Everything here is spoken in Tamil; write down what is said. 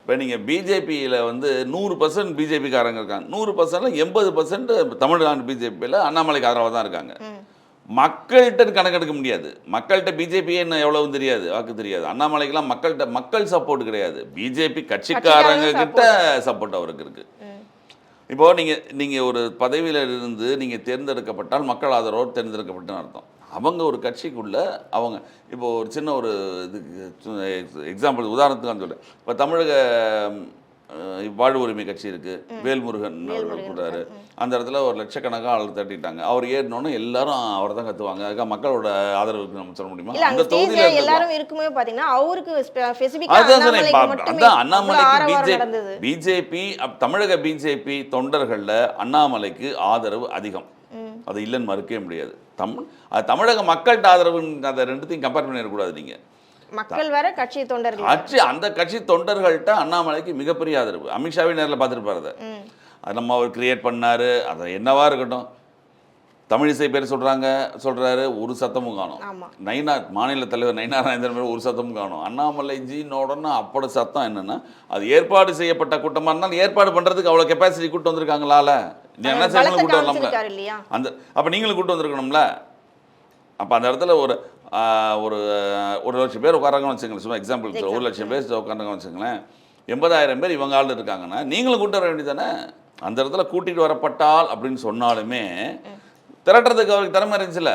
இப்போ நீங்கள் பிஜேபியில் வந்து 100% பிஜேபிக்காரங்க இருக்காங்க, 100%ல 80% தமிழ்நாடு பிஜேபியில் அண்ணாமலைக்கு ஆதரவாக தான் இருக்காங்க. மக்கள்கிட்ட கணக்கெடுக்க முடியாது. மக்கள்கிட்ட பிஜேபியே என்ன எவ்வளவு தெரியாது, வாக்கு தெரியாது. அண்ணாமலைக்கெல்லாம் மக்கள் சப்போர்ட் கிடையாது, பிஜேபி கட்சிக்காரங்க கிட்ட சப்போர்ட் அவருக்கு இருக்கு. இப்போ நீங்கள் ஒரு பதவியில் இருந்து நீங்கள் தேர்ந்தெடுக்கப்பட்டால் மக்கள் ஆதரவோடு தேர்ந்தெடுக்கப்பட்டன்னு அர்த்தம். அவங்க ஒரு கட்சிக்குள்ள அவங்க இப்போ ஒரு சின்ன ஒரு இதுக்கு எக்ஸாம்பிள் உதாரணத்துக்கு நான் சொல்கிறேன். இப்போ தமிழக வாழ்வு உரிமை கட்சி இருக்குது, வேல்முருகன் அவர்கள் கூட்டாரு. அந்த இடத்துல ஒரு லட்சக்கணக்காக ஆள் தட்டிட்டாங்க. அவர் ஏறினோன்னு எல்லாரும் அவர் தான் கத்துவாங்க. அதுக்காக மக்களோட ஆதரவுக்கு நம்ம சொல்ல முடியுமா? அந்த தொகுதியில் எல்லாரும் இருக்குமே பார்த்தீங்கன்னா அவருக்கு அண்ணாமலைக்கு பிஜேபி தமிழக பிஜேபி தொண்டர்களில் அண்ணாமலைக்கு ஆதரவு அதிகம். அது இல்லைன்னு மறுக்கவே முடியாது. தமிழக மக்கள்கிட்ட ஆதரவு அதை ரெண்டுத்தையும் கம்பேர் பண்ணிடக்கூடாது. நீங்கள் மக்கள் வேற கட்சி தொண்டர்கள் அந்த கட்சி தொண்டர்கள்ட்ட அண்ணாமலைக்கு மிகப்பெரிய ஆதரவு. அமித்ஷாவே நேரில் பார்த்துருப்பாரு. அதை நம்ம அவர் கிரியேட் பண்ணார். அதை என்னவா இருக்கட்டும், தமிழிசை பேர் சொல்கிறாரு, ஒரு சத்தமும் காணும். நயினார் மாநில தலைவர் நயினார் நாகேந்திரன் பேர் ஒரு சத்தமும் காணும். அண்ணாமலை ஜினோடனே அப்படி சத்தம் என்னென்னா, அது ஏற்பாடு செய்யப்பட்ட கூட்டமாக இருந்தாலும் ஏற்பாடு பண்ணுறதுக்கு அவ்வளோ கெப்பாசிட்டி கூட்டு வந்திருக்காங்களால, என்ன செய்யணும் கூட்டு வரலாம்ல. அந்த அப்போ நீங்களும் கூட்டு வந்திருக்கணும்ல. அப்போ அந்த இடத்துல ஒரு லட்சம் பேர் உட்காராங்கன்னு வச்சுங்களேன், சும்மா எக்ஸாம்பிளுக்கு 1 லட்சம் பேர் உட்காராங்கன்னு வச்சுங்களேன், 80,000 பேர் இவங்க ஆள் இருக்காங்கன்னா நீங்களும் கூட்டு வர வேண்டியதானே. அந்த இடத்துல கூட்டிகிட்டு வரப்பட்டால் அப்படின்னு சொன்னாலுமே திரட்டுறதுக்கு அவருக்கு திறமை இருந்துச்சுல.